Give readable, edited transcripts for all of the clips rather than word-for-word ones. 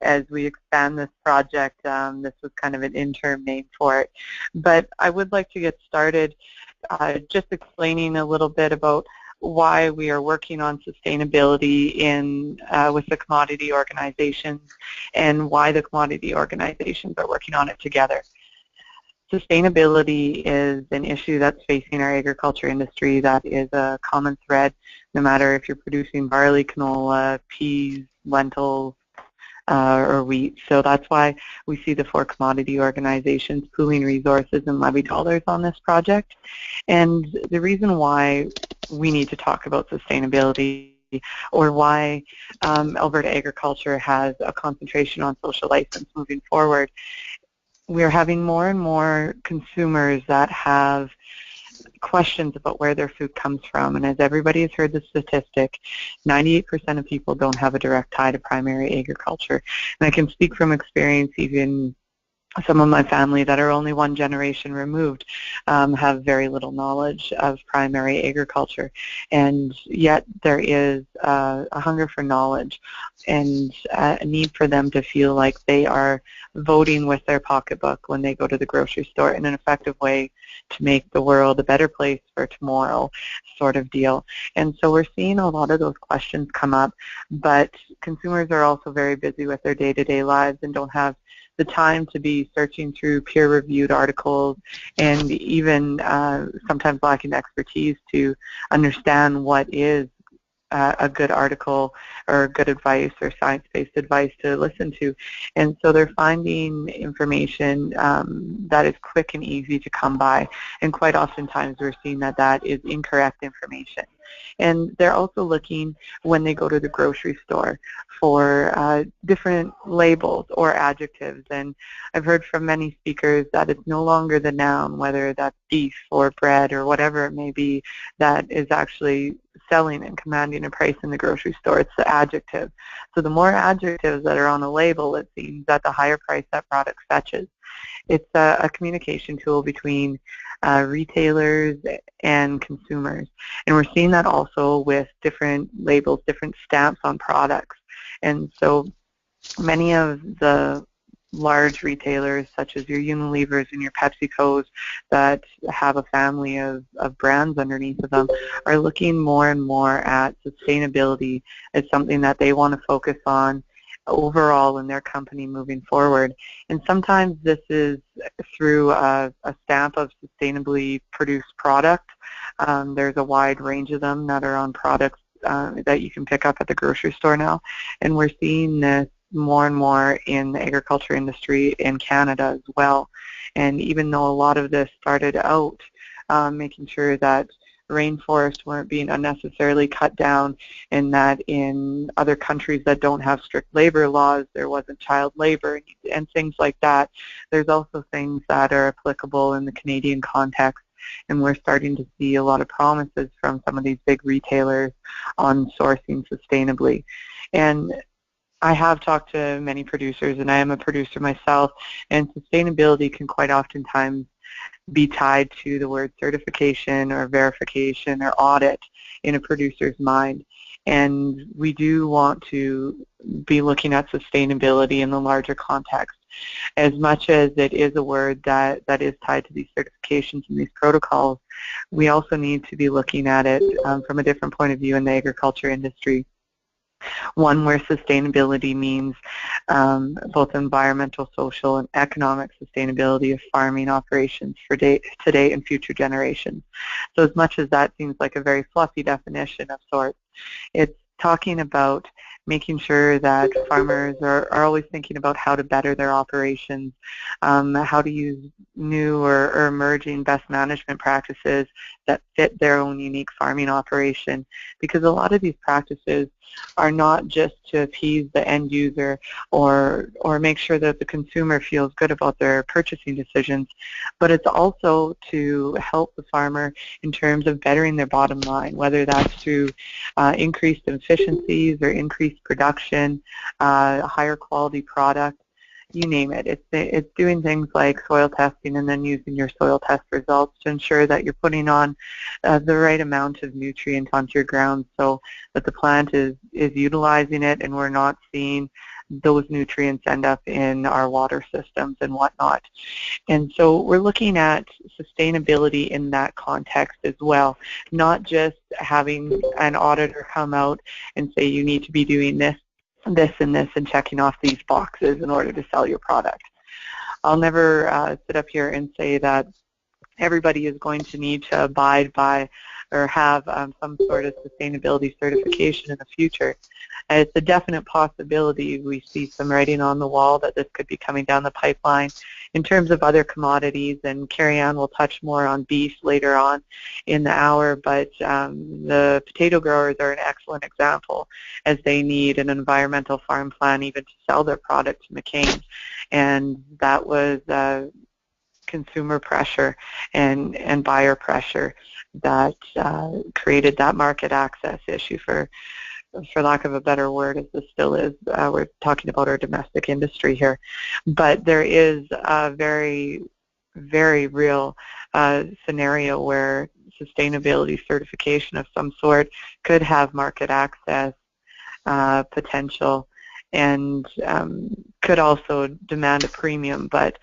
as we expand this project. This was kind of an interim name for it. But I would like to get started just explaining a little bit about why we are working on sustainability with the commodity organizations and why the commodity organizations are working on it together. Sustainability is an issue that's facing our agriculture industry that is a common thread, no matter if you're producing barley, canola, peas, lentils, or wheat. So that's why we see the 4 commodity organizations pooling resources and levy dollars on this project. And the reason why we need to talk about sustainability, or why Alberta agriculture has a concentration on social license moving forward, we're having more and more consumers that have questions about where their food comes from. And as everybody has heard the statistic, 98% of people don't have a direct tie to primary agriculture. And I can speak from experience, even some of my family that are only 1 generation removed have very little knowledge of primary agriculture. And yet there is a hunger for knowledge and a need for them to feel like they are voting with their pocketbook when they go to the grocery store in an effective way to make the world a better place for tomorrow, sort of deal. And so we're seeing a lot of those questions come up, but consumers are also very busy with their day-to-day lives and don't have the time to be searching through peer-reviewed articles, and even sometimes lacking expertise to understand what is a good article or good advice or science-based advice to listen to. And so they're finding information that is quick and easy to come by, and quite oftentimes we're seeing that that is incorrect information. And they're also looking, when they go to the grocery store, for different labels or adjectives. And I've heard from many speakers that it's no longer the noun, whether that's beef or bread or whatever it may be, that is actually selling and commanding a price in the grocery store. It's the adjective. So the more adjectives that are on a label, it seems that the higher price that product fetches. It's a communication tool between retailers and consumers. And we're seeing that also with different labels, different stamps on products. And so many of the large retailers, such as your Unilevers and your PepsiCos, that have a family of brands underneath of them, are looking more and more at sustainability as something that they want to focus on overall in their company moving forward. And sometimes this is through a stamp of sustainably produced product. There's a wide range of them that are on products that you can pick up at the grocery store now. And we're seeing this more and more in the agriculture industry in Canada as well. And even though a lot of this started out making sure that rainforests weren't being unnecessarily cut down, and that in other countries that don't have strict labor laws there wasn't child labor and things like that, there's also things that are applicable in the Canadian context. And we're starting to see a lot of promises from some of these big retailers on sourcing sustainably. And I have talked to many producers, and I am a producer myself, and sustainability can quite oftentimes be tied to the word certification or verification or audit in a producer's mind. And we do want to be looking at sustainability in the larger context. As much as it is a word that is tied to these certifications and these protocols, we also need to be looking at it from a different point of view in the agriculture industry. One where sustainability means both environmental, social, and economic sustainability of farming operations for today and future generations. So as much as that seems like a very fluffy definition of sorts, it's talking about making sure that farmers are always thinking about how to better their operations, how to use new or emerging best management practices that fit their own unique farming operation. Because a lot of these practices are not just to appease the end user or make sure that the consumer feels good about their purchasing decisions, but it's also to help the farmer in terms of bettering their bottom line, whether that's through increased efficiencies or increased production, higher quality product, you name it. It's doing things like soil testing and then using your soil test results to ensure that you're putting on the right amount of nutrients onto your ground so that the plant is utilizing it and we're not seeing those nutrients end up in our water systems and whatnot. And so we're looking at sustainability in that context as well, not just having an auditor come out and say you need to be doing this, this, and this, and checking off these boxes in order to sell your product. I'll never sit up here and say that everybody is going to need to abide by or have some sort of sustainability certification in the future. It's a definite possibility. We see some writing on the wall that this could be coming down the pipeline. In terms of other commodities, and Carrie-Ann will touch more on beef later on in the hour, but the potato growers are an excellent example, as they need an environmental farm plan even to sell their product to McCain. And that was consumer pressure and buyer pressure that created that market access issue, for lack of a better word, as this still is. We're talking about our domestic industry here. But there is a very, very real scenario where sustainability certification of some sort could have market access potential, and could also demand a premium, but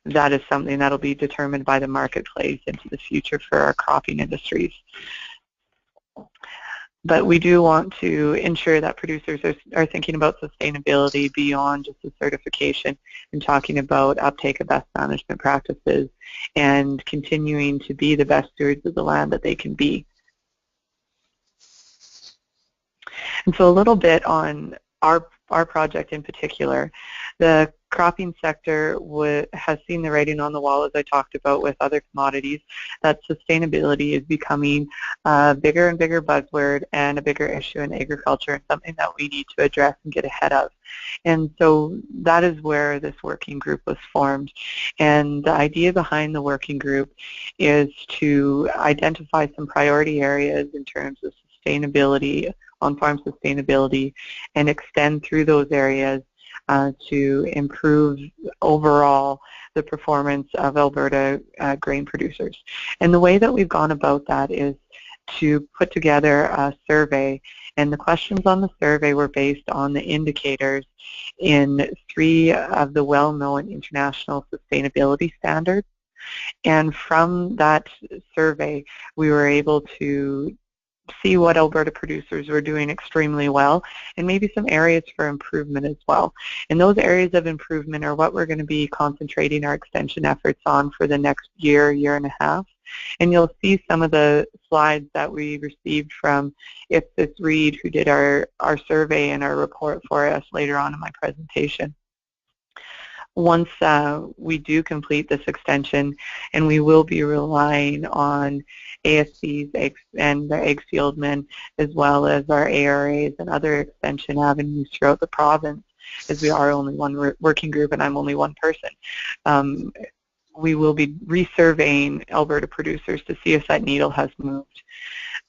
that is something that will be determined by the marketplace into the future for our cropping industries. But we do want to ensure that producers are thinking about sustainability beyond just the certification, and talking about uptake of best management practices and continuing to be the best stewards of the land that they can be. And so a little bit on our project in particular. The cropping sector has seen the writing on the wall, as I talked about with other commodities, that sustainability is becoming a bigger and bigger buzzword and a bigger issue in agriculture, and something that we need to address and get ahead of. And so that is where this working group was formed. And the idea behind the working group is to identify some priority areas in terms of sustainability, on-farm sustainability, and extend through those areas to improve overall the performance of Alberta grain producers. And the way that we've gone about that is to put together a survey, and the questions on the survey were based on the indicators in 3 of the well-known international sustainability standards. And from that survey, we were able to see what Alberta producers were doing extremely well, and maybe some areas for improvement as well. And those areas of improvement are what we're going to be concentrating our extension efforts on for the next year, year and a half. And you'll see some of the slides that we received from Ipsos Reid, who did our survey and our report for us later on in my presentation. Once we do complete this extension, and we will be relying on ASCs and the egg fieldmen, as well as our ARAs and other extension avenues throughout the province, as we are only one working group and I'm only one person. We will be resurveying Alberta producers to see if that needle has moved.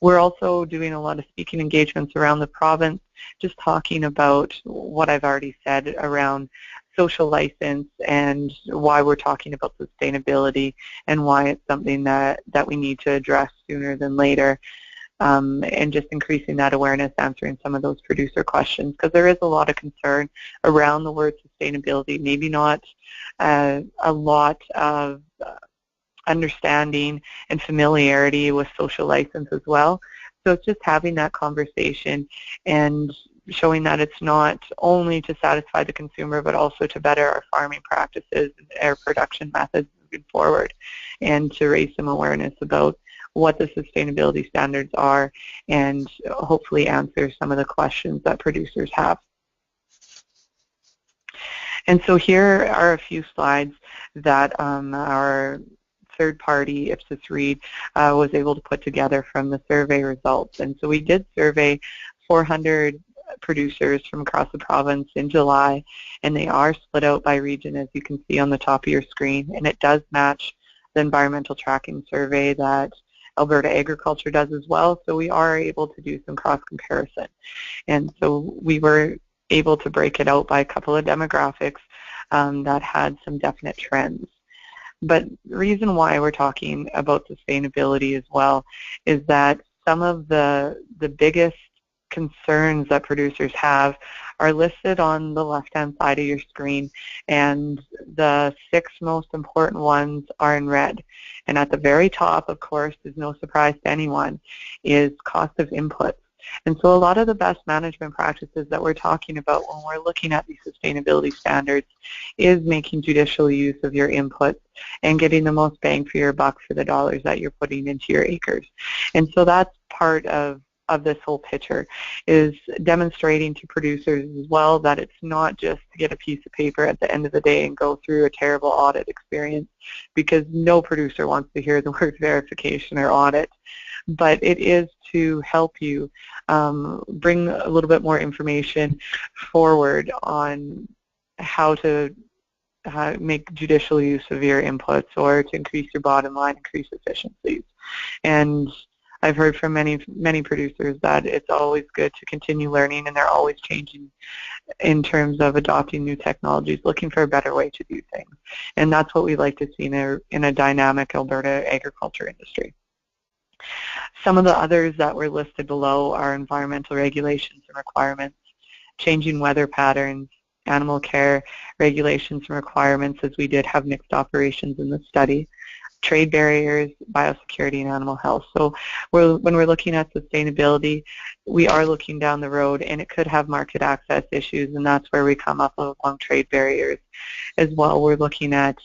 We're also doing a lot of speaking engagements around the province, just talking about what I've already said around social license and why we're talking about sustainability and why it's something that we need to address sooner than later, and just increasing that awareness, answering some of those producer questions, because there is a lot of concern around the word sustainability, maybe not a lot of understanding and familiarity with social license as well. So it's just having that conversation and showing that it's not only to satisfy the consumer, but also to better our farming practices and our production methods moving forward, and to raise some awareness about what the sustainability standards are, and hopefully answer some of the questions that producers have. And so here are a few slides that our third-party Ipsos Reid was able to put together from the survey results. And so we did survey 400 producers from across the province in July, and they are split out by region, as you can see on the top of your screen, and it does match the environmental tracking survey that Alberta Agriculture does as well, so we are able to do some cross comparison. And so we were able to break it out by a couple of demographics that had some definite trends. But the reason why we're talking about sustainability as well is that some of the biggest concerns that producers have are listed on the left-hand side of your screen, and the 6 most important ones are in red. And at the very top, of course, is no surprise to anyone, is cost of inputs. And so a lot of the best management practices that we're talking about when we're looking at these sustainability standards is making judicial use of your inputs and getting the most bang for your buck for the dollars that you're putting into your acres. And so that's part of this whole picture, is demonstrating to producers as well that it's not just to get a piece of paper at the end of the day and go through a terrible audit experience, because no producer wants to hear the word verification or audit, but it is to help you bring a little bit more information forward on how to make judicial use of your inputs, or to increase your bottom line, increase efficiencies. And I've heard from many producers that it's always good to continue learning, and they're always changing in terms of adopting new technologies, looking for a better way to do things. And that's what we like to see in a dynamic Alberta agriculture industry. Some of the others that were listed below are environmental regulations and requirements, changing weather patterns, animal care regulations and requirements, as we did have mixed operations in the study, trade barriers, biosecurity, and animal health. So when we're looking at sustainability, we are looking down the road, and it could have market access issues, and that's where we come up along trade barriers. As well, we're looking at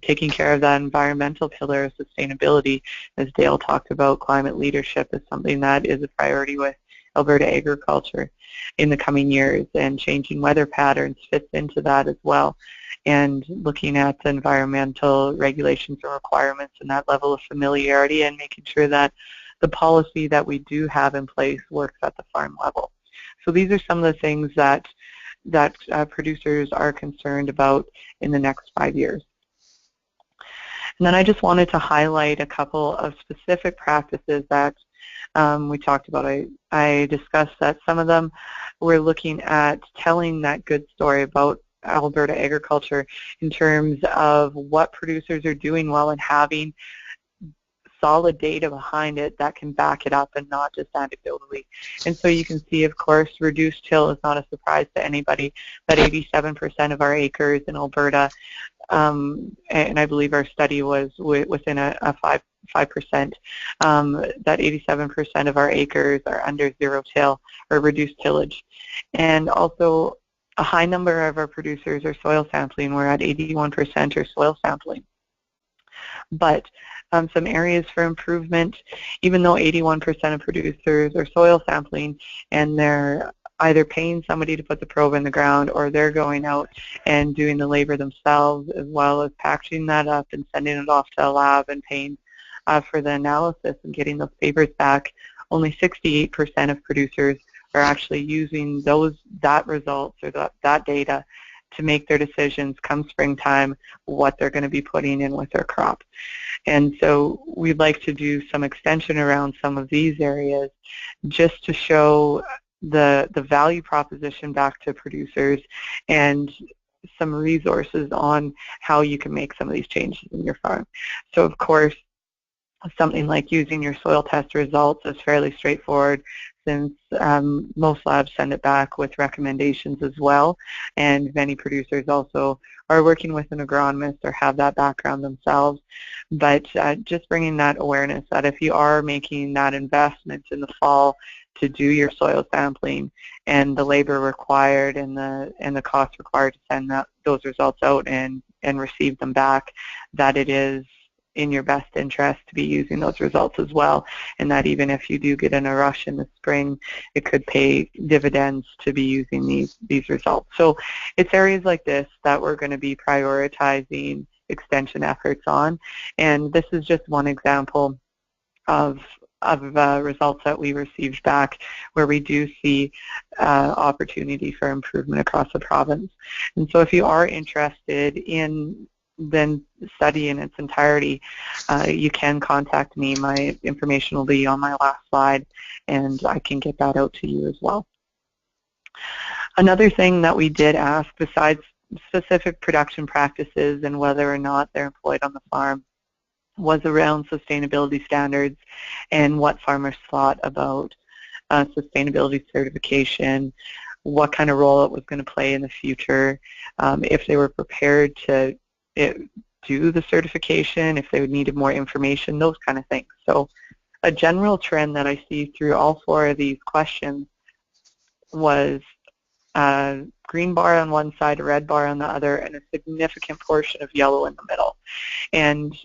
taking care of that environmental pillar of sustainability. As Dale talked about, climate leadership is something that is a priority with Alberta agriculture in the coming years, and changing weather patterns fits into that as well. And looking at the environmental regulations and requirements and that level of familiarity, and making sure that the policy that we do have in place works at the farm level. So these are some of the things that producers are concerned about in the next 5 years. And then I just wanted to highlight a couple of specific practices that we talked about. I discussed that some of them we're looking at telling that good story about Alberta agriculture in terms of what producers are doing well, and having solid data behind it that can back it up, and not just anecdotally. And so you can see, of course, reduced till is not a surprise to anybody, that 87% of our acres in Alberta, and I believe our study was within a 5%, that 87% of our acres are under zero till or reduced tillage. And also a high number of our producers are soil sampling. We're at 81% are soil sampling. But some areas for improvement, even though 81% of producers are soil sampling, and they're either paying somebody to put the probe in the ground, or they're going out and doing the labor themselves, as well as packaging that up and sending it off to a lab and paying for the analysis and getting those papers back, only 68% of producers are actually using that results or that data to make their decisions come springtime what they're going to be putting in with their crop. And so we'd like to do some extension around some of these areas just to show the value proposition back to producers, and some resources on how you can make some of these changes in your farm. So of course, something like using your soil test results is fairly straightforward, since most labs send it back with recommendations as well, and many producers also are working with an agronomist or have that background themselves. But just bringing that awareness that if you are making that investment in the fall to do your soil sampling, and the labor required and the cost required to send those results out and receive them back, that it is in your best interest to be using those results as well, and that even if you do get in a rush in the spring, it could pay dividends to be using these results. So it's areas like this that we're going to be prioritizing extension efforts on, and this is just one example of results that we received back, where we do see opportunity for improvement across the province. And so if you are interested in the study in its entirety, you can contact me. My information will be on my last slide, and I can get that out to you as well. Another thing that we did ask, besides specific production practices and whether or not they're employed on the farm, was around sustainability standards and what farmers thought about sustainability certification, what kind of role it was going to play in the future, if they were prepared to do the certification, if they needed more information, those kind of things. So a general trend that I see through all 4 of these questions was a green bar on one side, a red bar on the other, and a significant portion of yellow in the middle. And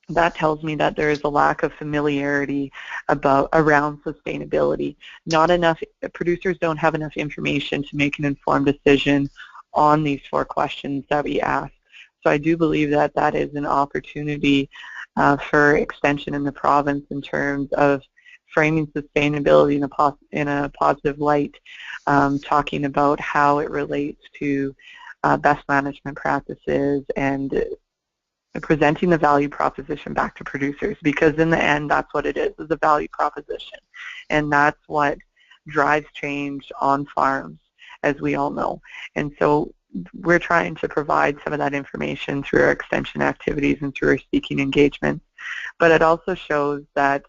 that tells me that there is a lack of familiarity around sustainability. Not enough, producers don't have enough information to make an informed decision on these 4 questions that we asked. So I do believe that that is an opportunity for extension in the province in terms of framing sustainability in a positive light, talking about how it relates to best management practices and presenting the value proposition back to producers, because in the end that's what it is a value proposition, and that's what drives change on farms, as we all know. And so we're trying to provide some of that information through our extension activities and through our speaking engagements. But it also shows that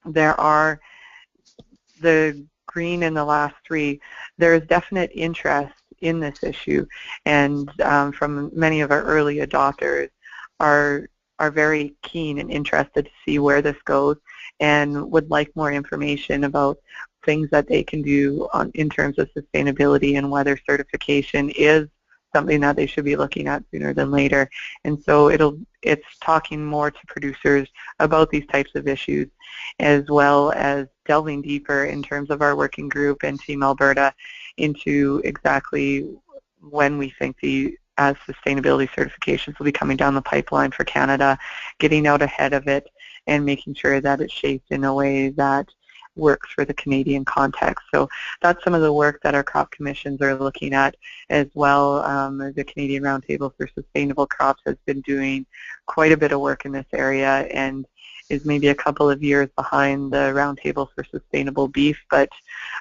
there are the green in the last 3, there is definite interest in this issue, and from many of our early adopters are very keen and interested to see where this goes and would like more information about things that they can do in terms of sustainability and whether certification is something that they should be looking at sooner than later. And so it's talking more to producers about these types of issues, as well as delving deeper in terms of our working group and Team Alberta into exactly when we think as sustainability certifications will be coming down the pipeline for Canada, getting out ahead of it and making sure that it's shaped in a way that works for the Canadian context. So that's some of the work that our crop commissions are looking at, as well. The Canadian Roundtable for Sustainable Crops has been doing quite a bit of work in this area and is maybe a couple of years behind the Roundtable for Sustainable Beef, but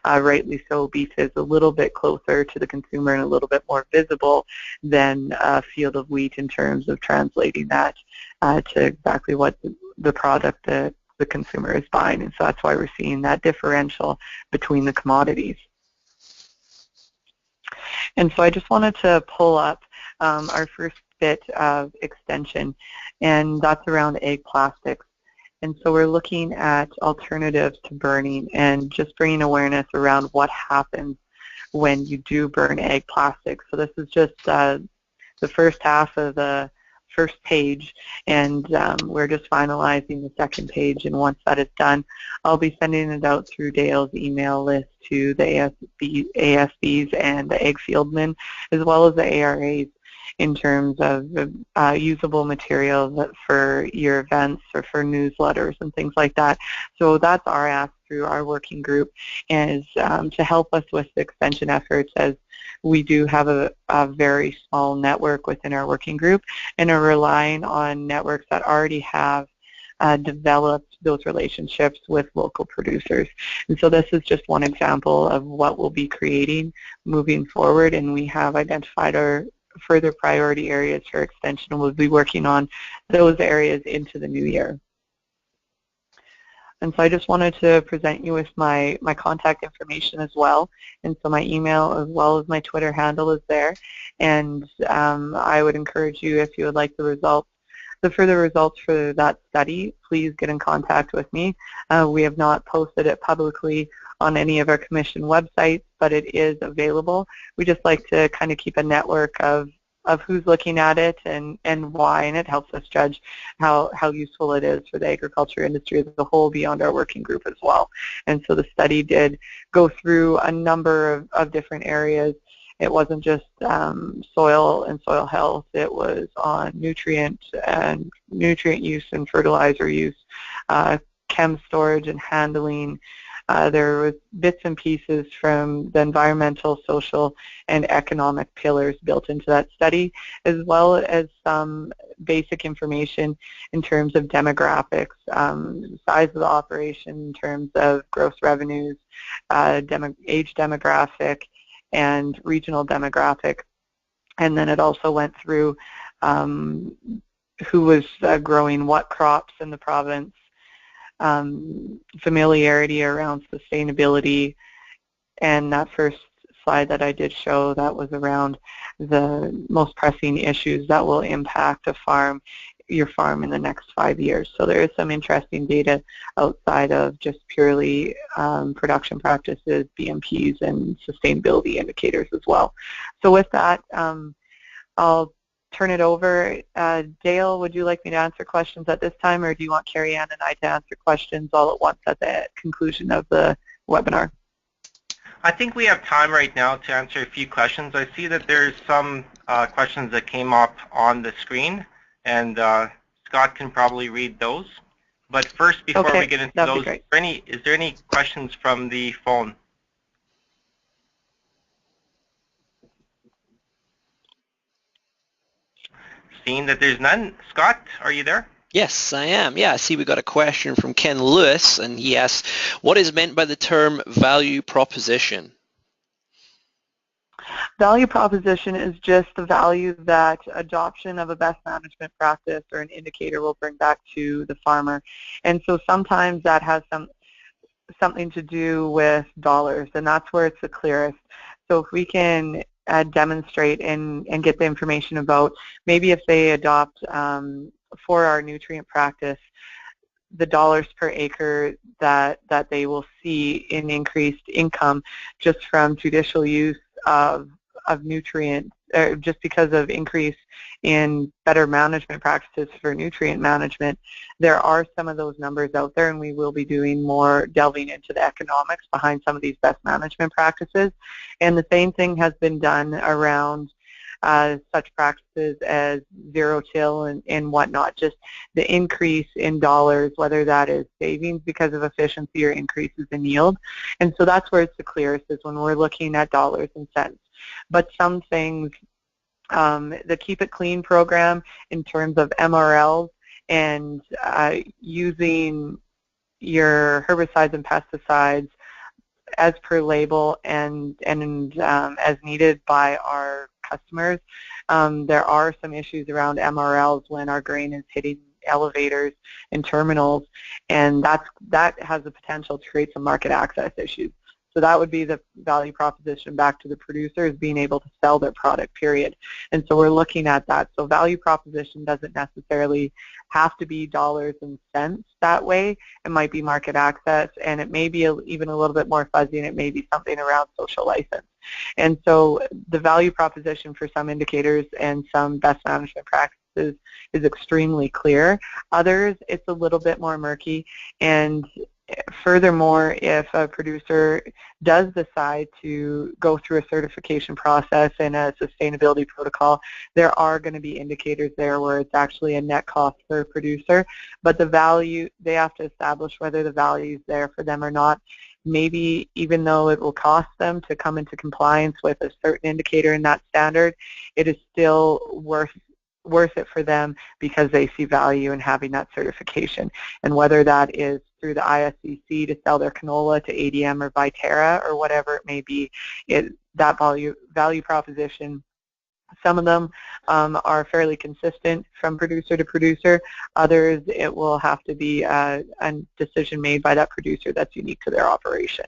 rightly so. Beef is a little bit closer to the consumer and a little bit more visible than a field of wheat in terms of translating that to exactly what the product that the consumer is buying. And so that's why we're seeing that differential between the commodities. And so I just wanted to pull up our first bit of extension, and that's around egg plastics. And so we're looking at alternatives to burning and just bringing awareness around what happens when you do burn egg plastics. So this is just the first half of the first page, and we're just finalizing the second page, and once that is done, I'll be sending it out through Dale's email list to the ASBs and the egg fieldmen, as well as the ARAs, in terms of usable materials for your events or for newsletters and things like that. So that's our ask through our working group, is to help us with the extension efforts, as we do have a very small network within our working group and are relying on networks that already have developed those relationships with local producers. And so this is just one example of what we'll be creating moving forward, and we have identified our further priority areas for extension, and we'll be working on those areas into the new year. And so I just wanted to present you with my contact information as well. And so my email as well as my Twitter handle is there. And I would encourage you, if you would like the further results for that study, please get in contact with me. We have not posted it publicly on any of our commission websites, but it is available. We just like to kind of keep a network of who's looking at it and why, and it helps us judge how useful it is for the agriculture industry as a whole beyond our working group as well. And so the study did go through a number of different areas. It wasn't just soil and soil health. It was on nutrient use and fertilizer use, chem storage and handling. There was bits and pieces from the environmental, social, and economic pillars built into that study, as well as some basic information in terms of demographics, size of the operation in terms of gross revenues, age demographic, and regional demographic. And then it also went through who was growing what crops in the province, familiarity around sustainability, and that first slide that I did show that was around the most pressing issues that will impact your farm in the next 5 years. So there is some interesting data outside of just purely production practices, BMPs, and sustainability indicators as well. So with that, I'll turn it over. Dale, would you like me to answer questions at this time, or do you want Carrie Ann and I to answer questions all at once at the conclusion of the webinar? I think we have time right now to answer a few questions. I see that there's some questions that came up on the screen, and Scott can probably read those. But first, before we get into those, is there any questions from the phone? Seeing that there's none, Scott, are you there? Yes, I am. Yeah, I see we got a question from Ken Lewis, and he asks, what is meant by the term value proposition? Value proposition is just the value that adoption of a best management practice or an indicator will bring back to the farmer. And so sometimes that has something to do with dollars, and that's where it's the clearest. So if we can demonstrate and get the information about maybe if they adopt for our nutrient practice, the dollars per acre that they will see in increased income just from judicial use of nutrients, just because of increase in better management practices for nutrient management. There are some of those numbers out there, and we will be doing more delving into the economics behind some of these best management practices. And the same thing has been done around such practices as zero-till and whatnot, just the increase in dollars, whether that is savings because of efficiency or increases in yield. And so that's where it's the clearest, is when we're looking at dollars and cents. But some things, the Keep It Clean program in terms of MRLs and using your herbicides and pesticides as per label and as needed by our customers. There are some issues around MRLs when our grain is hitting elevators and terminals, and that has the potential to create some market access issues. So that would be the value proposition back to the producer, is being able to sell their product, period. And so we're looking at that. So value proposition doesn't necessarily have to be dollars and cents that way. It might be market access, and it may be even a little bit more fuzzy, and it may be something around social license. And so the value proposition for some indicators and some best management practices is extremely clear. Others, it's a little bit more murky. And furthermore, if a producer does decide to go through a certification process and a sustainability protocol, there are going to be indicators there where it's actually a net cost for a producer. But the value, they have to establish whether the value is there for them or not. Maybe even though it will cost them to come into compliance with a certain indicator in that standard, it is still worth it for them because they see value in having that certification. And whether that is through the ISCC to sell their canola to ADM or Viterra or whatever it may be, that value proposition, some of them are fairly consistent from producer to producer. Others, it will have to be a decision made by that producer that's unique to their operation.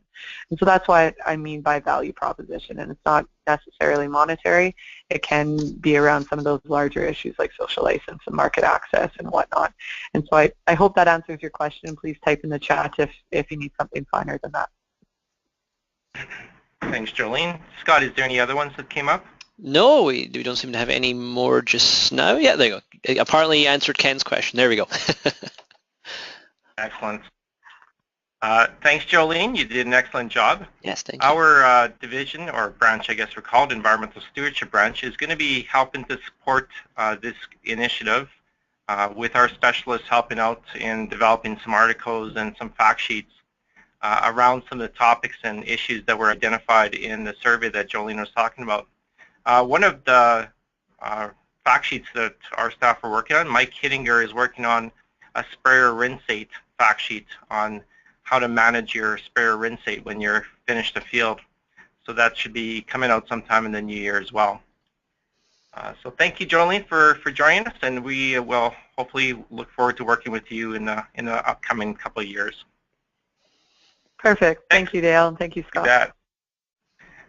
And so that's what I mean by value proposition. And it's not necessarily monetary. It can be around some of those larger issues like social license and market access and whatnot. And so I hope that answers your question. Please type in the chat if you need something finer than that. Thanks, Jolene. Scott, is there any other ones that came up? No, we don't seem to have any more just now. Yeah, there you go. Apparently you answered Ken's question. There we go. Excellent. Thanks, Jolene. You did an excellent job. Yes, thank you. Our division, or branch, I guess we're called, Environmental Stewardship Branch, is going to be helping to support this initiative with our specialists helping out in developing some articles and some fact sheets around some of the topics and issues that were identified in the survey that Jolene was talking about. One of the fact sheets that our staff are working on, Mike Hittinger is working on a sprayer rinsate fact sheet on how to manage your sprayer rinsate when you're finished the field. So that should be coming out sometime in the new year as well. So thank you, Jolene, for joining us, and we will hopefully look forward to working with you in the upcoming couple of years. Perfect. Thank you, Dale, and thank you, Scott.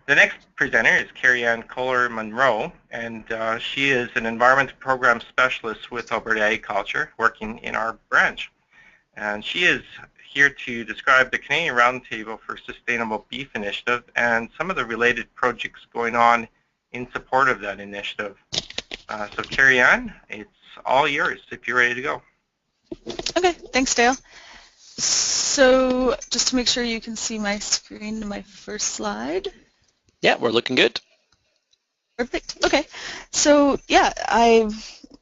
The next presenter is Carrie-Ann Kohler-Monroe, and she is an Environmental Program Specialist with Alberta Agriculture, working in our branch. And she is here to describe the Canadian Roundtable for Sustainable Beef Initiative and some of the related projects going on in support of that initiative. So Carrie-Ann, it's all yours if you're ready to go. Okay, thanks Dale. So just to make sure you can see my screen, my first slide. Yeah, we're looking good. Perfect. Okay. So yeah, I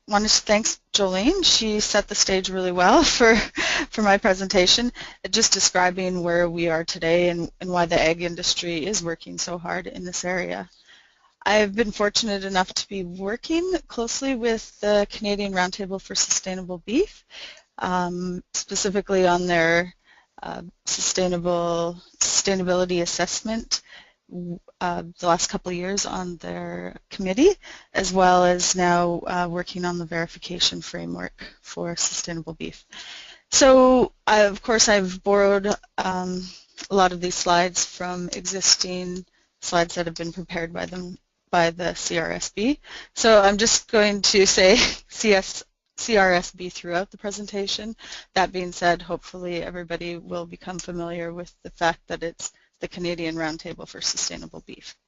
wanted to thank Jolene. She set the stage really well for my presentation, just describing where we are today and why the ag industry is working so hard in this area. I've been fortunate enough to be working closely with the Canadian Roundtable for Sustainable Beef, specifically on their sustainability assessment the last couple of years on their committee, as well as now working on the verification framework for sustainable beef. So of course I've borrowed a lot of these slides from existing slides that have been prepared by the CRSB. So I'm just going to say CRSB throughout the presentation. That being said, hopefully everybody will become familiar with the fact that it's the Canadian Roundtable for Sustainable Beef.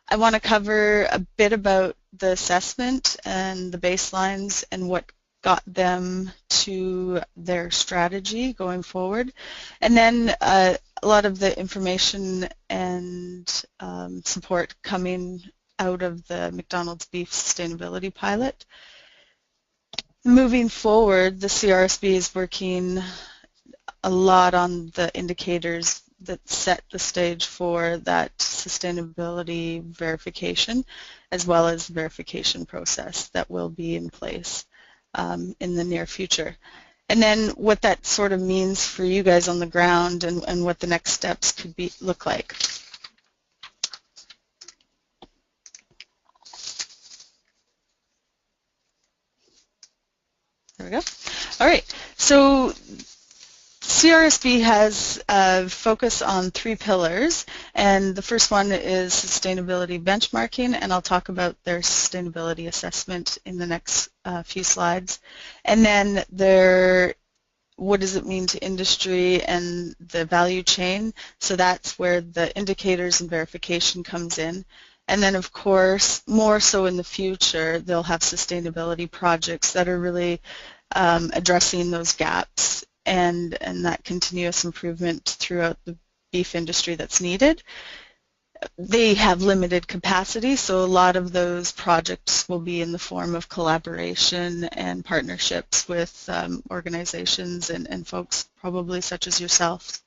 I want to cover a bit about the assessment and the baselines and what got them to their strategy going forward, and then a lot of the information and support coming out of the McDonald's beef sustainability pilot. Moving forward, the CRSB is working a lot on the indicators that set the stage for that sustainability verification, as well as the verification process that will be in place in the near future. And then what that sort of means for you guys on the ground and what the next steps could look like. There we go. All right, so CRSB has a focus on 3 pillars, and the first one is sustainability benchmarking, and I'll talk about their sustainability assessment in the next few slides. And then what does it mean to industry and the value chain, so that's where the indicators and verification comes in. And then of course, more so in the future, they'll have sustainability projects that are really addressing those gaps and that continuous improvement throughout the beef industry that's needed. They have limited capacity, so a lot of those projects will be in the form of collaboration and partnerships with organizations and folks probably such as yourself.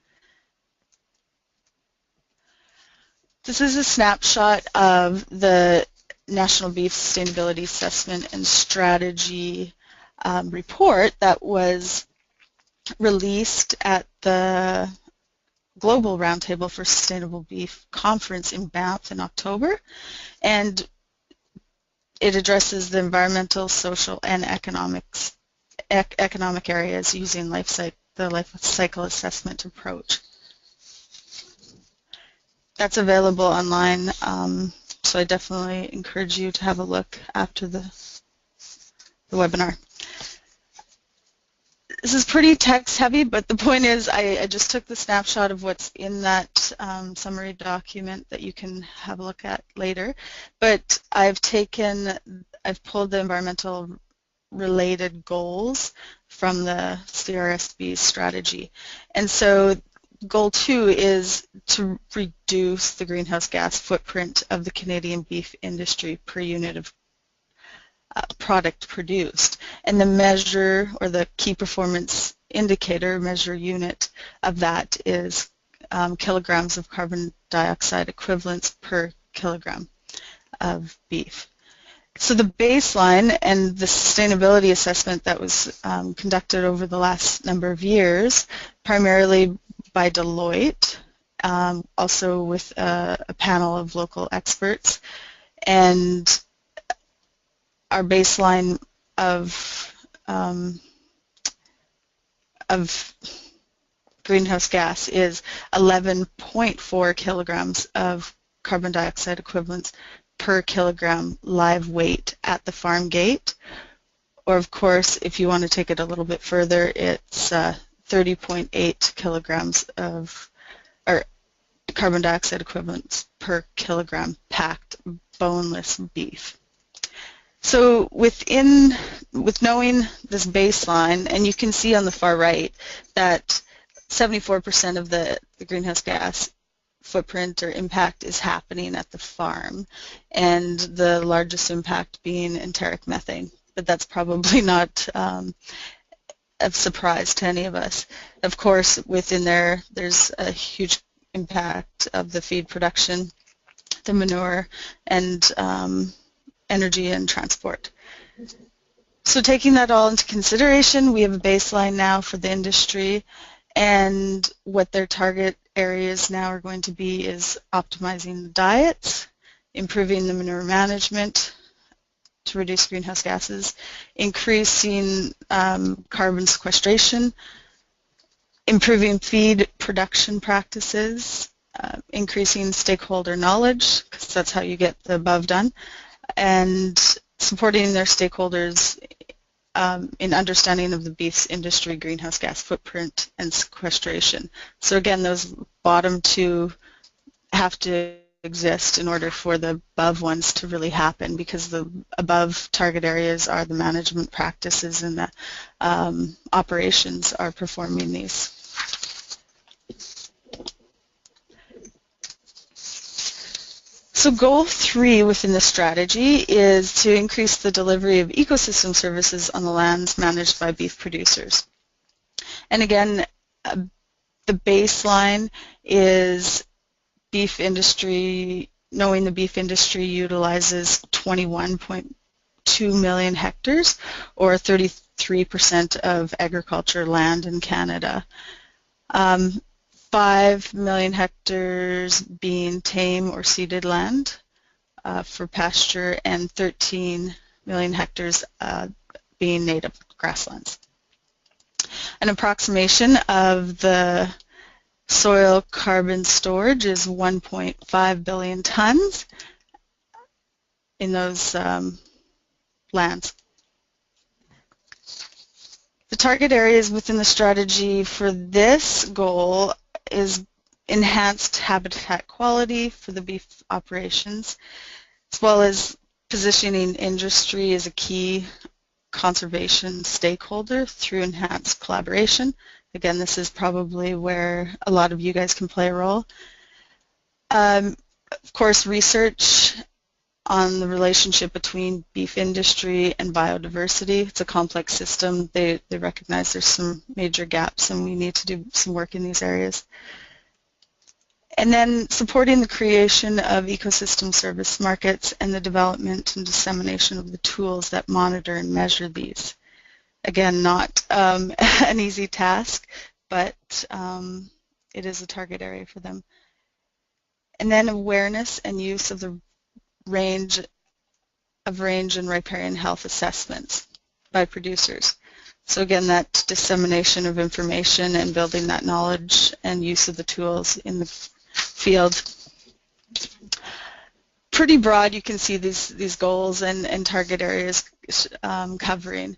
This is a snapshot of the National Beef Sustainability Assessment and Strategy report that was released at the Global Roundtable for Sustainable Beef Conference in Banff in October, and it addresses the environmental, social, and economic areas using the life cycle assessment approach. That's available online, so I definitely encourage you to have a look after the webinar. This is pretty text heavy, but the point is I just took the snapshot of what's in that summary document that you can have a look at later. But I've pulled the environmental related goals from the CRSB strategy. And so goal 2 is to reduce the greenhouse gas footprint of the Canadian beef industry per unit of product produced, and the measure or the key performance indicator measure unit of that is kilograms of carbon dioxide equivalents per kilogram of beef. So the baseline and the sustainability assessment that was conducted over the last number of years, primarily by Deloitte, also with a panel of local experts, and our baseline of greenhouse gas is 11.4 kilograms of carbon dioxide equivalents per kilogram live weight at the farm gate. Or of course, if you want to take it a little bit further, it's 30.8 kilograms of carbon dioxide equivalents per kilogram packed boneless beef. So with knowing this baseline, and you can see on the far right that 74% of the greenhouse gas footprint or impact is happening at the farm, and the largest impact being enteric methane. But that's probably not of surprise to any of us. Of course, within there's a huge impact of the feed production, the manure, and energy and transport. So taking that all into consideration, we have a baseline now for the industry, and what their target areas now are going to be is optimizing the diets, improving the manure management to reduce greenhouse gases, increasing carbon sequestration, improving feed production practices, increasing stakeholder knowledge, because that's how you get the above done, and supporting their stakeholders in understanding of the beef industry greenhouse gas footprint and sequestration. So again, those bottom two have to exist in order for the above ones to really happen, because the above target areas are the management practices and the operations are performing these. So goal 3 within the strategy is to increase the delivery of ecosystem services on the lands managed by beef producers. And again, the baseline is beef industry, knowing the beef industry utilizes 21.2 million hectares, or 33% of agriculture land in Canada. 5 million hectares being tame or seeded land for pasture, and 13 million hectares being native grasslands. An approximation of the soil carbon storage is 1.5 billion tons in those lands. The target areas within the strategy for this goal is enhanced habitat quality for the beef operations, as well as positioning industry as a key conservation stakeholder through enhanced collaboration. Again, this is probably where a lot of you guys can play a role. Of course, research on the relationship between beef industry and biodiversity. It's a complex system. They recognize there's some major gaps and we need to do some work in these areas. And then supporting the creation of ecosystem service markets and the development and dissemination of the tools that monitor and measure these. Again, not an easy task, but it is a target area for them. And then awareness and use of the range and riparian health assessments by producers. So again, that dissemination of information and building that knowledge and use of the tools in the field. Pretty broad, you can see these goals and target areas covering.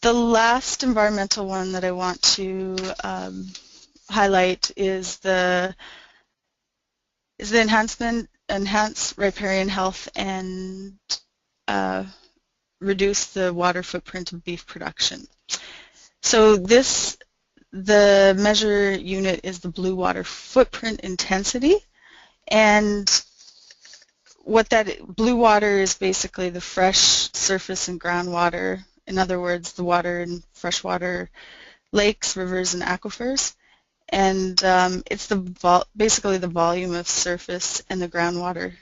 The last environmental one that I want to highlight is the enhance riparian health and reduce the water footprint of beef production. So the measure unit is the blue water footprint intensity, and what that blue water is basically the fresh surface and groundwater. In other words, the water in freshwater lakes, rivers, and aquifers. And it's basically the volume of surface and the groundwater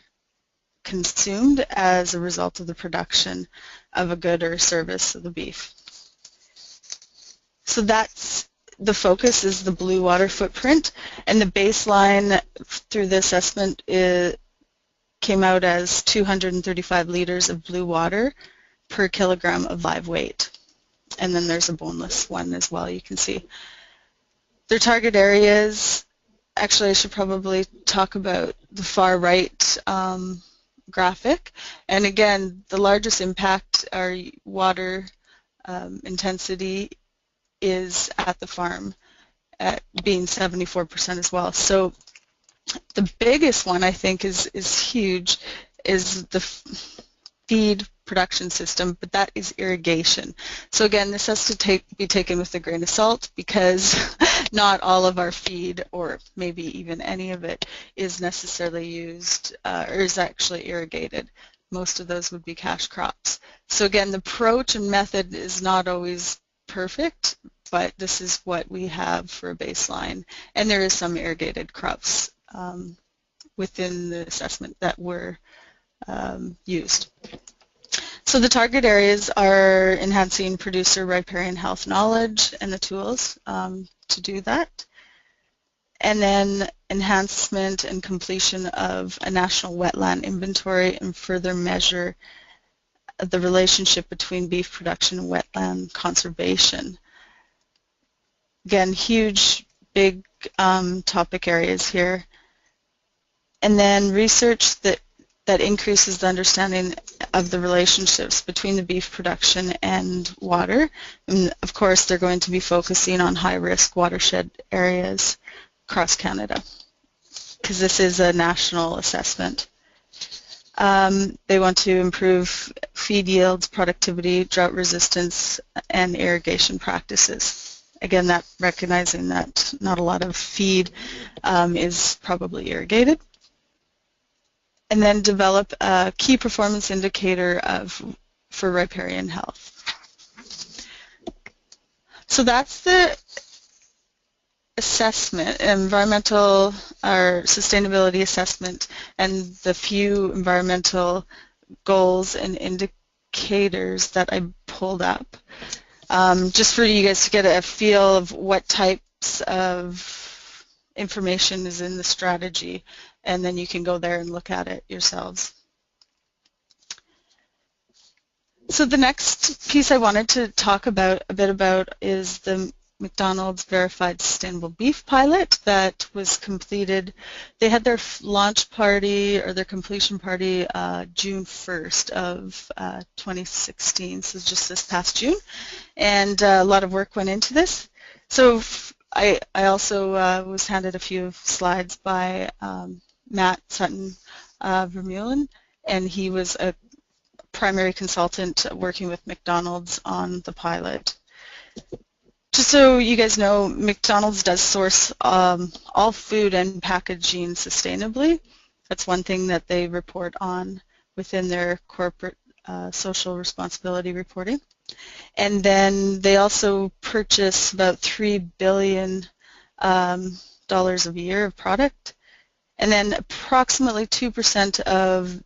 consumed as a result of the production of a good or service of the beef. So that's the focus, is the blue water footprint, and the baseline through the assessment came out as 235 liters of blue water per kilogram of live weight. And then there's a boneless one as well, you can see. Their target areas, actually I should probably talk about the far right graphic. And again, the largest impact, our water intensity, is at the farm, at being 74% as well. So the biggest one, I think, is huge, is the feed production system, but that is irrigation. So again, this has to be taken with a grain of salt, because not all of our feed, or maybe even any of it, is necessarily used or is actually irrigated. Most of those would be cash crops. So again, the approach and method is not always perfect, but this is what we have for a baseline. And there is some irrigated crops within the assessment that were used. So the target areas are enhancing producer riparian health knowledge and the tools to do that, and then enhancement and completion of a national wetland inventory and further measure the relationship between beef production and wetland conservation. Again, huge, big topic areas here. And then research that increases the understanding of the relationships between the beef production and water. And of course, they're going to be focusing on high-risk watershed areas across Canada, because this is a national assessment. They want to improve feed yields, productivity, drought resistance, and irrigation practices. Again, that recognizing that not a lot of feed is probably irrigated. And then develop a key performance indicator for riparian health. So that's the assessment, environmental or sustainability assessment, and the few environmental goals and indicators that I pulled up. Just for you guys to get a feel of what types of information is in the strategy, and then you can go there and look at it yourselves. So the next piece I wanted to talk about a bit about is the McDonald's Verified Sustainable Beef pilot that was completed. They had their launch party, or their completion party, June 1st of 2016, so just this past June, and a lot of work went into this. So I also was handed a few slides by Matt Sutton Vermeulen, and he was a primary consultant working with McDonald's on the pilot. Just so you guys know, McDonald's does source all food and packaging sustainably. That's one thing that they report on within their corporate social responsibility reporting. And then they also purchase about $3 billion a year of product. And then approximately 2% of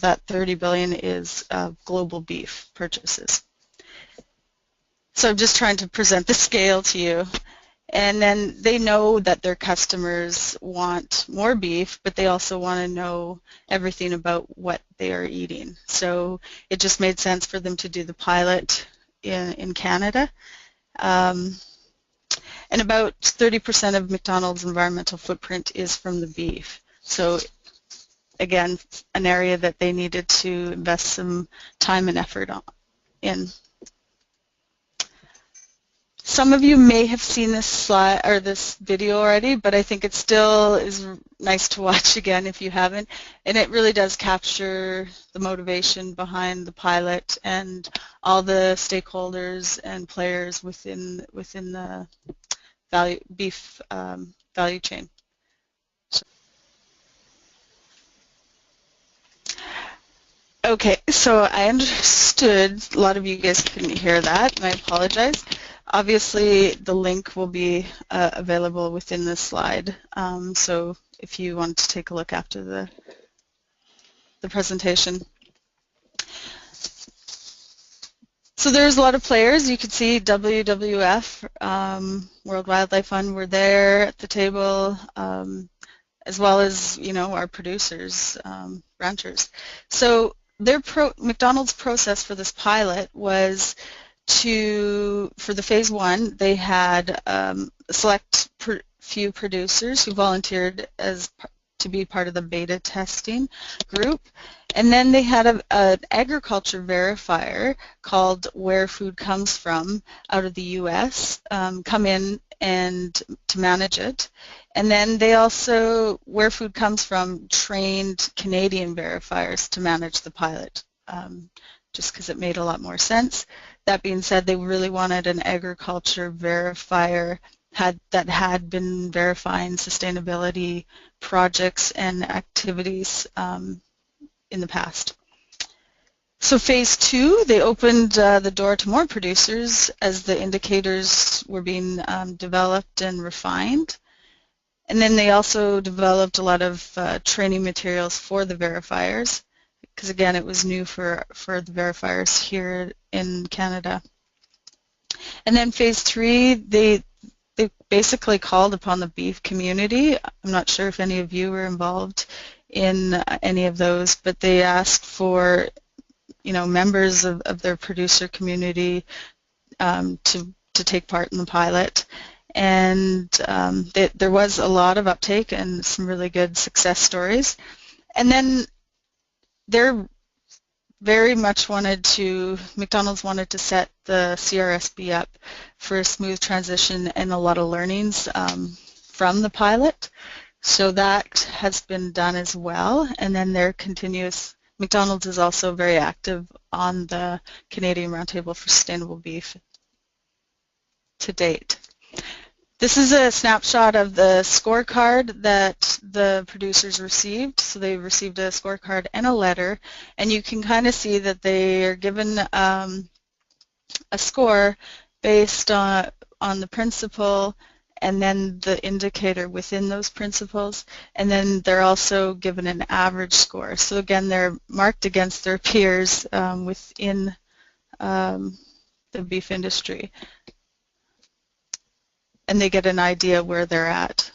that 30 billion is global beef purchases. So I'm just trying to present the scale to you. And then they know that their customers want more beef, but they also want to know everything about what they are eating. So it just made sense for them to do the pilot in Canada. And about 30% of McDonald's environmental footprint is from the beef. So again, an area that they needed to invest some time and effort in. Some of you may have seen this slide or this video already, but I think it still is nice to watch again if you haven't. And it really does capture the motivation behind the pilot and all the stakeholders and players within the beef value chain. Okay, so I understood a lot of you guys couldn't hear that, and I apologize. Obviously, the link will be available within this slide, so if you want to take a look after the presentation. So there's a lot of players. You could see WWF, World Wildlife Fund were there at the table, as well as, you know, our producers, ranchers. So McDonald's process for this pilot was for the phase one, they had select few producers who volunteered to be part of the beta testing group. And then they had an agriculture verifier called Where Food Comes From out of the US come in and to manage it. And then they also, Where Food Comes From, trained Canadian verifiers to manage the pilot, just because it made a lot more sense. That being said, they really wanted an agriculture verifier that had been verifying sustainability projects and activities in the past. So phase 2, they opened the door to more producers as the indicators were being developed and refined. And then they also developed a lot of training materials for the verifiers, because again, it was new for the verifiers here in Canada. And then phase 3, they basically called upon the beef community. I'm not sure if any of you were involved in any of those, but they asked for, you know, members of their producer community to take part in the pilot. And there was a lot of uptake and some really good success stories. And then they're very much McDonald's wanted to set the CRSB up for a smooth transition and a lot of learnings from the pilot. So that has been done as well. And then McDonald's is also very active on the Canadian Roundtable for Sustainable Beef to date. This is a snapshot of the scorecard that the producers received. So they received a scorecard and a letter, and you can kind of see that they are given a score based on the principle and then the indicator within those principles, and then they're also given an average score. So again, they're marked against their peers within the beef industry, and they get an idea where they're at.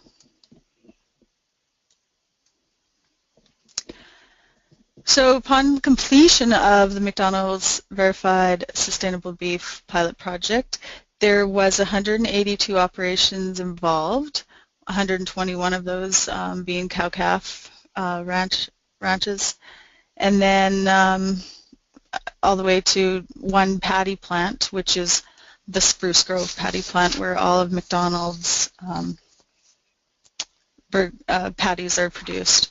So upon completion of the McDonald's Verified Sustainable Beef Pilot Project, there was 182 operations involved, 121 of those being cow-calf ranches, and then all the way to one patty plant, which is the Spruce Grove patty plant, where all of McDonald's patties are produced.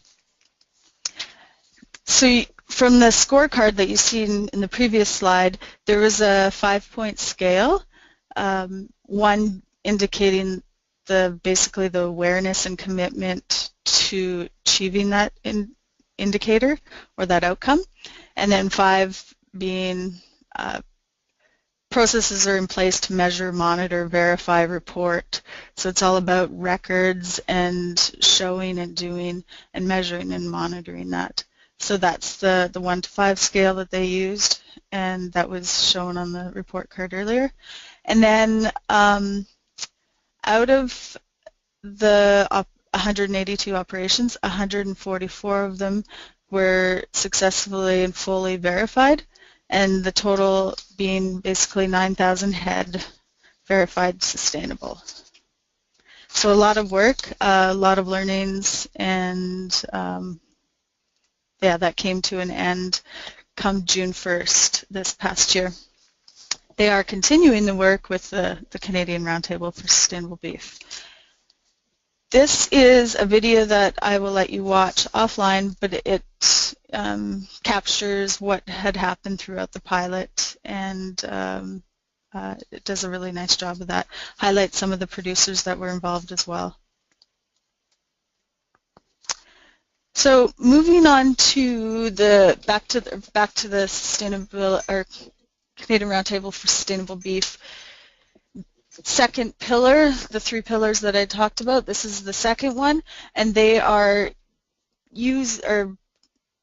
So from the scorecard that you see in the previous slide, there was a 5-point scale, one indicating basically the awareness and commitment to achieving that indicator or that outcome, and then 5 being processes are in place to measure, monitor, verify, report. So it's all about records and showing and doing and measuring and monitoring that. So that's the 1 to 5 scale that they used, and that was shown on the report card earlier. And then out of the 182 operations, 144 of them were successfully and fully verified, and the total being basically 9,000 head verified sustainable. So a lot of work, a lot of learnings, and yeah, that came to an end come June 1st this past year. They are continuing the work with the Canadian Roundtable for Sustainable Beef. This is a video that I will let you watch offline, but it captures what had happened throughout the pilot, and it does a really nice job of that. Highlights some of the producers that were involved as well. So moving on to back to the sustainable or Canadian Roundtable for Sustainable Beef. Second pillar, the 3 pillars that I talked about, this is the second one, and they are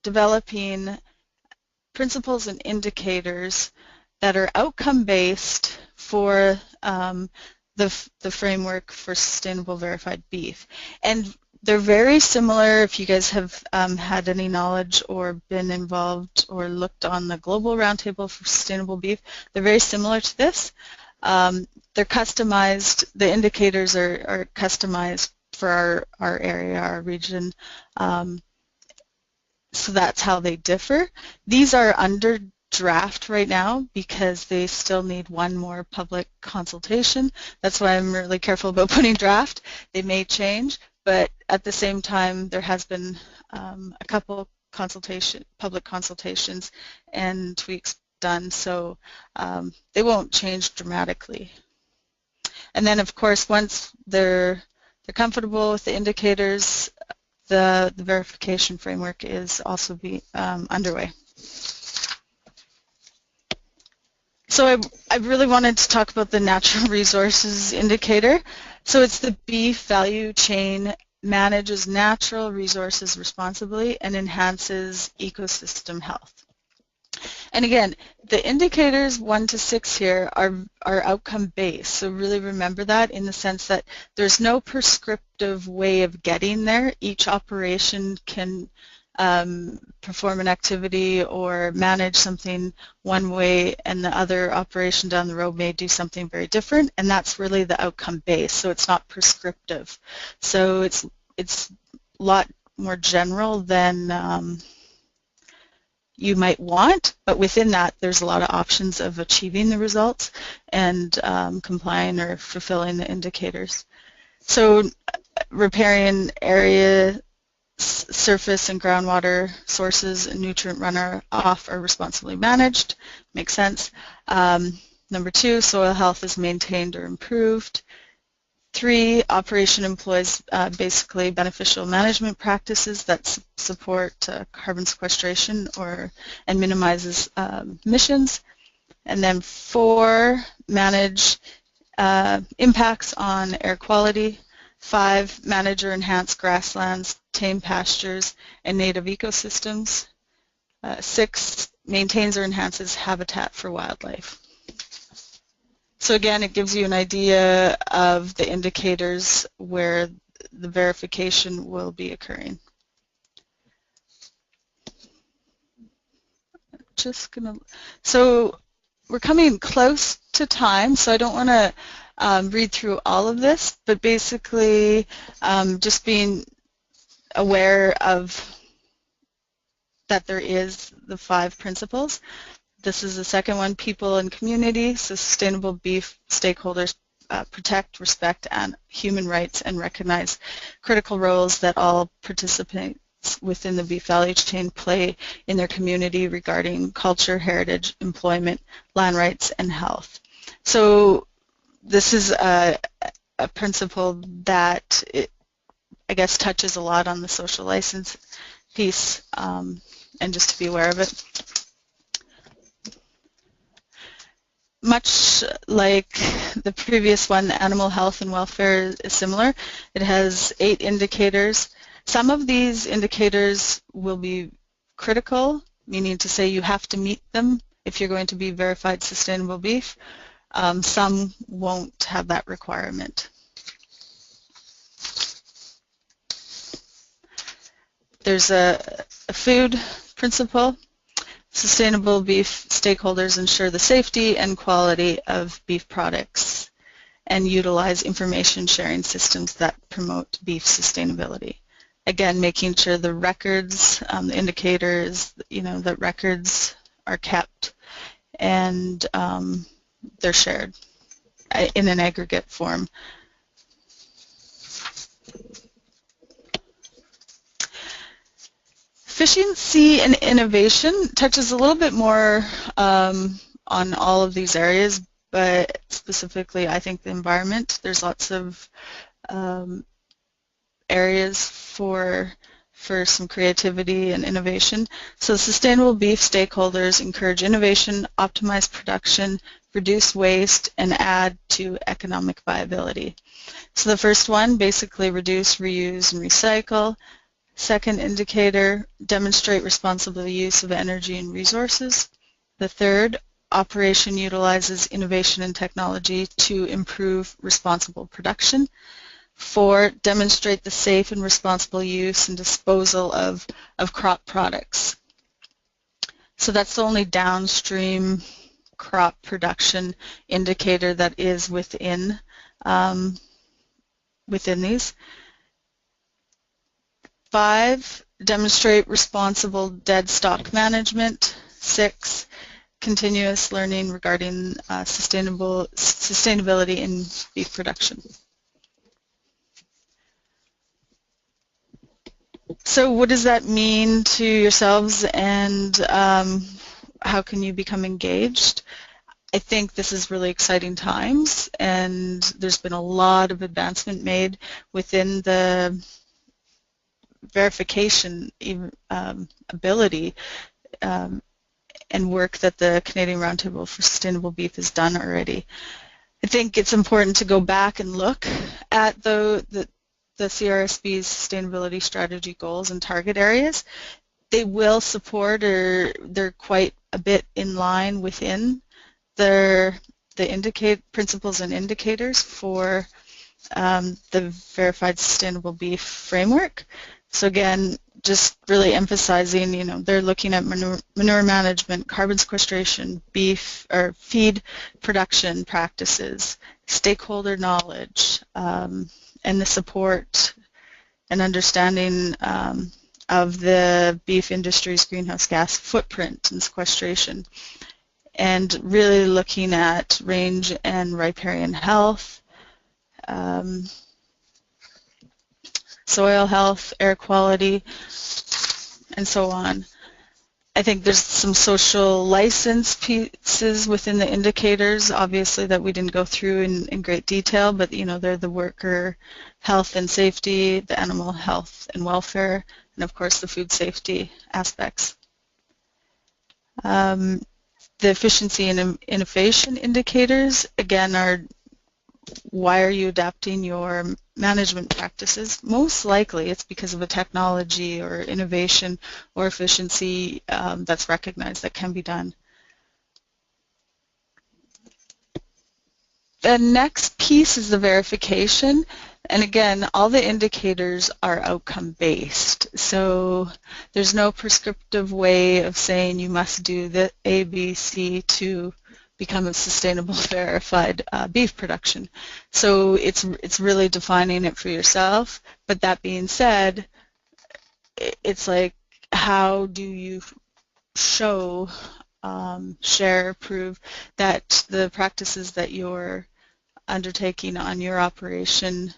developing principles and indicators that are outcome-based for the framework for sustainable verified beef. And they're very similar, if you guys have had any knowledge or been involved or looked on the Global Roundtable for Sustainable Beef, they're very similar to this. They're customized, the indicators are customized for our area, our region, so that's how they differ. These are under draft right now because they still need one more public consultation. That's why I'm really careful about putting draft. They may change, but at the same time there has been a couple public consultations and tweaks done, so they won't change dramatically. And then of course once they're comfortable with the indicators, the verification framework is also underway. So I really wanted to talk about the natural resources indicator. So it's the beef value chain manages natural resources responsibly and enhances ecosystem health. And again, the indicators 1 to 6 here are outcome-based, so really remember that in the sense that there's no prescriptive way of getting there. Each operation can perform an activity or manage something one way, and the other operation down the road may do something very different, and that's really the outcome-based, so it's not prescriptive. So it's a lot more general than you might want, but within that there's a lot of options of achieving the results and complying or fulfilling the indicators. So riparian area, surface and groundwater sources and nutrient runoff are responsibly managed. Makes sense. Number 2, soil health is maintained or improved. 3, operation employs basically beneficial management practices that support carbon sequestration and minimizes emissions. And then 4, manage impacts on air quality. 5, manage or enhance grasslands, tame pastures, and native ecosystems. 6, maintains or enhances habitat for wildlife. So again, it gives you an idea of the indicators where the verification will be occurring. So we're coming close to time, so I don't want to read through all of this, but basically just being aware of that there is the 5 principles. This is the second one, people and community. So sustainable beef stakeholders protect, respect, and human rights and recognize critical roles that all participants within the beef value chain play in their community regarding culture, heritage, employment, land rights, and health. So this is a principle that I guess touches a lot on the social license piece, and just to be aware of it. Much like the previous one, animal health and welfare is similar. It has 8 indicators. Some of these indicators will be critical, meaning to say you have to meet them if you're going to be verified sustainable beef. Some won't have that requirement. There's a food principle. Sustainable beef stakeholders ensure the safety and quality of beef products and utilize information sharing systems that promote beef sustainability. Again, making sure the records, the indicators, that records are kept and they're shared in an aggregate form. Efficiency and innovation touches a little bit more on all of these areas, but specifically I think the environment. There's lots of areas for some creativity and innovation. So sustainable beef stakeholders encourage innovation, optimize production, reduce waste, and add to economic viability. So the first one, basically reduce, reuse, and recycle. Second indicator, demonstrate responsible use of energy and resources. The third, operation utilizes innovation and technology to improve responsible production. 4, demonstrate the safe and responsible use and disposal of crop products. So that's the only downstream crop production indicator that is within these. 5, demonstrate responsible dead stock management. 6, continuous learning regarding sustainability in beef production. So what does that mean to yourselves, and how can you become engaged? I think this is really exciting times, and there's been a lot of advancement made within the verification ability and work that the Canadian Roundtable for Sustainable Beef has done already. I think it's important to go back and look at the CRSB's sustainability strategy goals and target areas. They will support, or they're quite a bit in line within the principles and indicators for the Verified Sustainable Beef Framework. So again, just really emphasizing, you know, they're looking at manure management, carbon sequestration, beef or feed production practices, stakeholder knowledge, and the support and understanding of the beef industry's greenhouse gas footprint and sequestration, and really looking at range and riparian health, soil health, air quality, and so on. I think there's some social license pieces within the indicators, obviously, that we didn't go through in great detail, but you know, they're the worker health and safety, the animal health and welfare, and of course the food safety aspects. The efficiency and innovation indicators, again, are why are you adapting your management practices? Most likely it's because of a technology or innovation or efficiency that's recognized that can be done. The next piece is the verification, and again, all the indicators are outcome-based, so there's no prescriptive way of saying you must do the A, B, C to become a sustainable verified beef production. So it's really defining it for yourself, but that being said, it's like, how do you show, share, prove that the practices that you're undertaking on your operation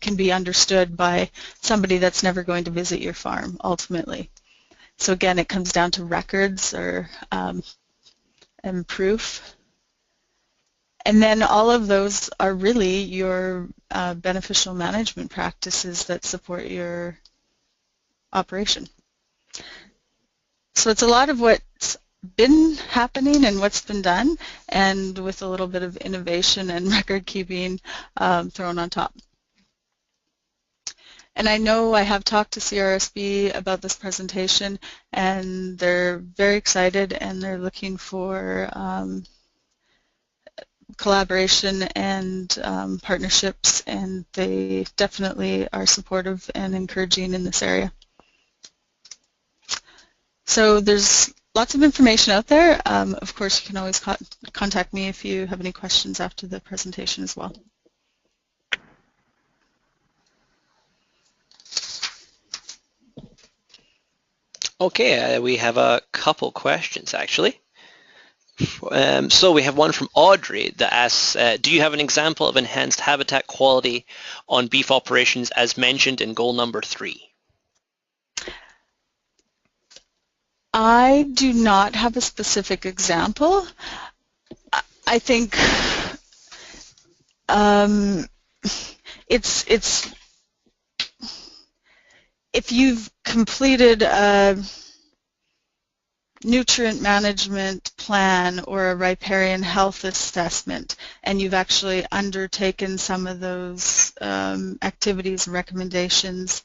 can be understood by somebody that's never going to visit your farm ultimately. So again, it comes down to records or and proof. And then all of those are really your beneficial management practices that support your operation. So it's a lot of what's been happening and what's been done, and with a little bit of innovation and record keeping thrown on top. And I know I have talked to CRSB about this presentation, and they're very excited, and they're looking for collaboration and partnerships, and they definitely are supportive and encouraging in this area. So there's lots of information out there. Of course, you can always contact me if you have any questions after the presentation as well. Okay, we have a couple questions actually. So we have one from Audrey that asks, do you have an example of enhanced habitat quality on beef operations as mentioned in goal number 3? I do not have a specific example. I think it's if you've completed a nutrient management plan or a riparian health assessment, and you've actually undertaken some of those activities and recommendations,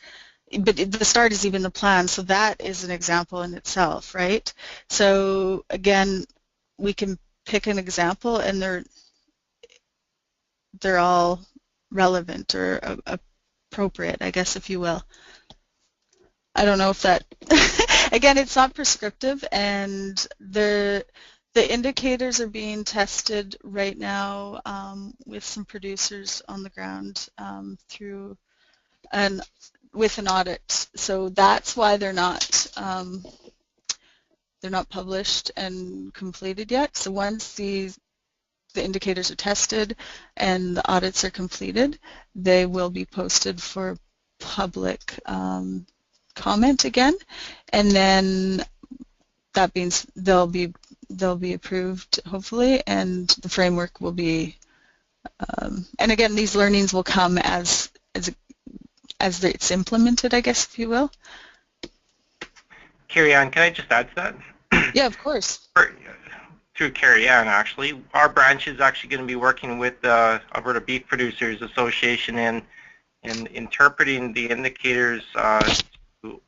but the start is even the plan, so that is an example in itself, right? So again, we can pick an example, and they're all relevant or appropriate, I guess, if you will. I don't know if that, again, it's not prescriptive, and The indicators are being tested right now with some producers on the ground with an audit. So that's why they're not published and completed yet. So once the indicators are tested and the audits are completed, they will be posted for public comment again, and then that means they'll be approved hopefully, and the framework will be. And again, these learnings will come as it's implemented, I guess, if you will. Carrie Ann, can I just add to that? Yeah, of course. Through Carrie Ann, actually, our branch is actually going to be working with the Alberta Beet Producers Association in interpreting the indicators,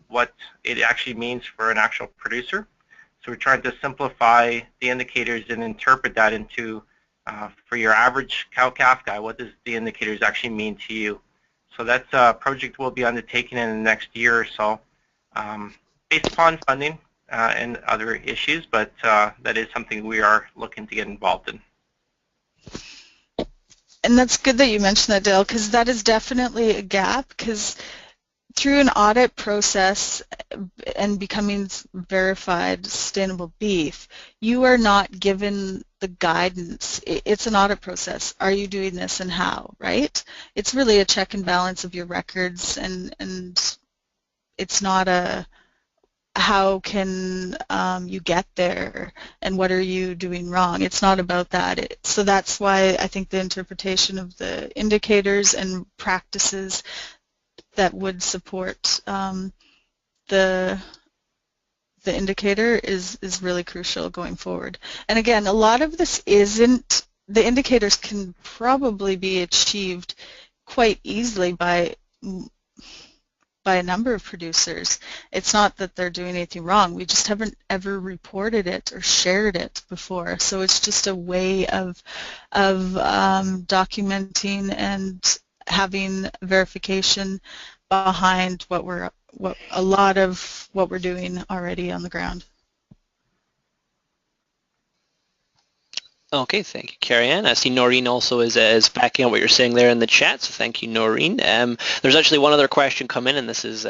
what it actually means for an actual producer. So we're trying to simplify the indicators and interpret that into, for your average cow-calf guy, what does the indicators actually mean to you? So that's a project we'll be undertaking in the next year or so, based upon funding and other issues, but that is something we are looking to get involved in. And that's good that you mentioned that, Dale, because that is definitely a gap, because through an audit process and becoming verified sustainable beef, you are not given the guidance. It's an audit process. Are you doing this and how, right? It's really a check and balance of your records, and it's not a how can you get there and what are you doing wrong. It's not about that. So that's why I think the interpretation of the indicators and practices that would support the indicator is really crucial going forward. And again, a lot of this isn't, the indicators can probably be achieved quite easily by a number of producers. It's not that they're doing anything wrong. We just haven't ever reported it or shared it before. So it's just a way of documenting and having verification behind what a lot of what we're doing already on the ground. Okay, thank you, Carrie Ann. I see Noreen also is backing up what you're saying there in the chat, so thank you, Noreen. There's actually one other question come in, and this is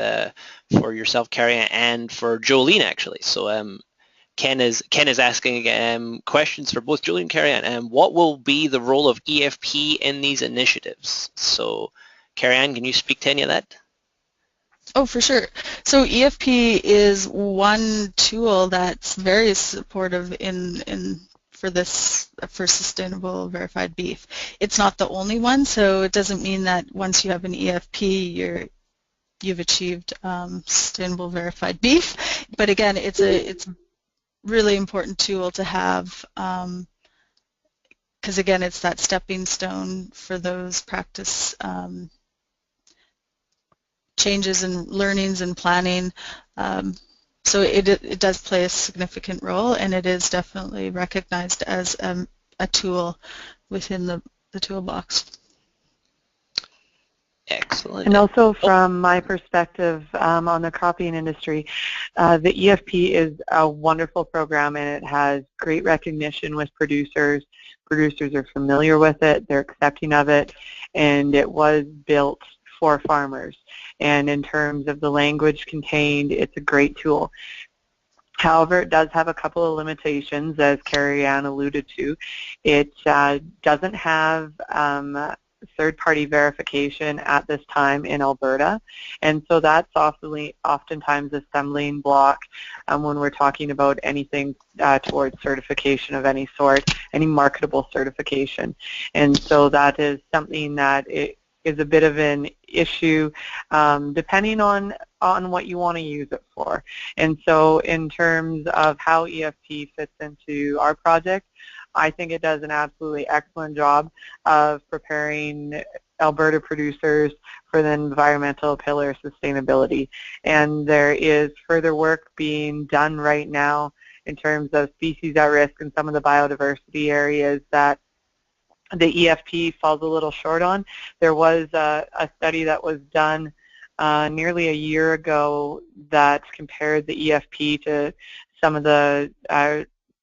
for yourself, Carrie Ann, and for Jolene, actually. So Ken is asking questions for both Jolene and Carrie Ann. What will be the role of EFP in these initiatives? So, Carrie Ann, can you speak to any of that? Oh, for sure. So EFP is one tool that's very supportive for sustainable verified beef. It's not the only one, so it doesn't mean that once you have an EFP, you've achieved sustainable verified beef. But again, it's a really important tool to have, because again, it's that stepping stone for those practice changes and learnings and planning. So it does play a significant role, and it is definitely recognized as a tool within the toolbox. Excellent. And also from my perspective on the cropping industry, the EFP is a wonderful program, and it has great recognition with producers. Producers are familiar with it, they're accepting of it, and it was built for farmers. And in terms of the language contained, it's a great tool. However, it does have a couple of limitations, as Carrie Ann alluded to. It doesn't have third-party verification at this time in Alberta, and so that's oftentimes a stumbling block when we're talking about anything towards certification of any sort, any marketable certification. And so that is something that is a bit of an issue depending on what you want to use it for. And so in terms of how EFP fits into our project, I think it does an absolutely excellent job of preparing Alberta producers for the environmental pillar of sustainability. And there is further work being done right now in terms of species at risk in some of the biodiversity areas that the EFP falls a little short on. There was a study that was done nearly a year ago that compared the EFP to some of the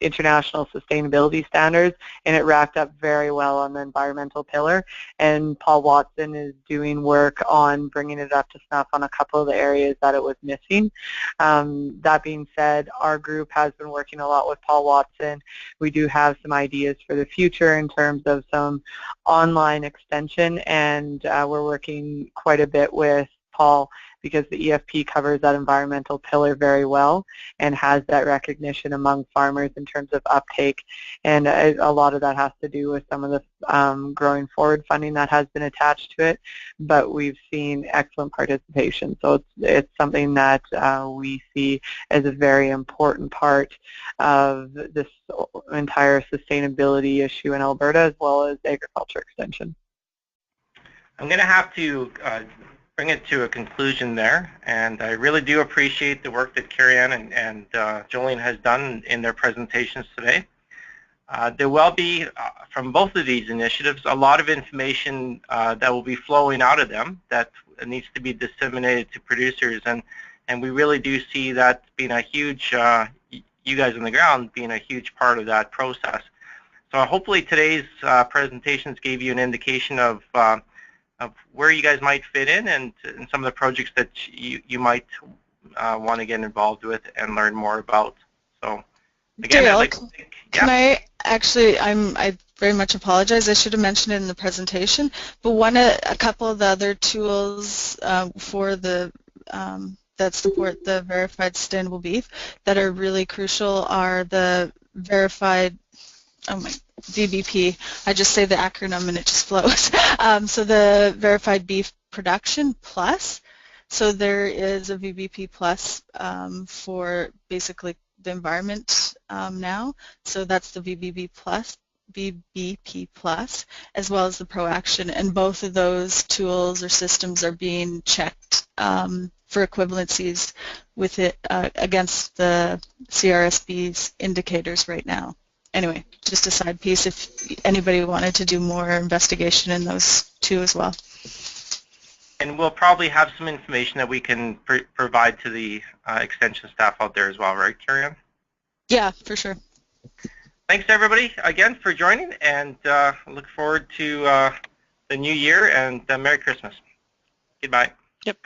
international sustainability standards, and it racked up very well on the environmental pillar. And Paul Watson is doing work on bringing it up to snuff on a couple of the areas that it was missing. That being said, our group has been working a lot with Paul Watson. We do have some ideas for the future in terms of some online extension, and we're working quite a bit with Paul because the EFP covers that environmental pillar very well and has that recognition among farmers in terms of uptake. And a lot of that has to do with some of the growing forward funding that has been attached to it, but we've seen excellent participation. So it's something that we see as a very important part of this entire sustainability issue in Alberta, as well as agriculture extension. I'm going to have to bring it to a conclusion there, and I really do appreciate the work that Carrie-Anne and Jolene has done in their presentations today. There will be, from both of these initiatives, a lot of information that will be flowing out of them that needs to be disseminated to producers, and we really do see that being a huge, you guys on the ground being a huge part of that process. So hopefully today's presentations gave you an indication of where you guys might fit in and some of the projects that you might want to get involved with and learn more about. So again, Dale, I'd like to think, can I actually, I very much apologize. I should have mentioned it in the presentation, but a couple of the other tools for the that support the verified sustainable beef that are really crucial are the verified, VBP. I just say the acronym and it just flows. So the Verified Beef Production Plus. So there is a VBP Plus for basically the environment now. So that's the VBP Plus, as well as the ProAction. And both of those tools or systems are being checked for equivalencies with it against the CRSB's indicators right now. Anyway, just a side piece if anybody wanted to do more investigation in those two as well. And we'll probably have some information that we can provide to the extension staff out there as well, right, Carrie-Anne? Yeah, for sure. Thanks, everybody, again, for joining, and look forward to the new year, and Merry Christmas. Goodbye. Yep.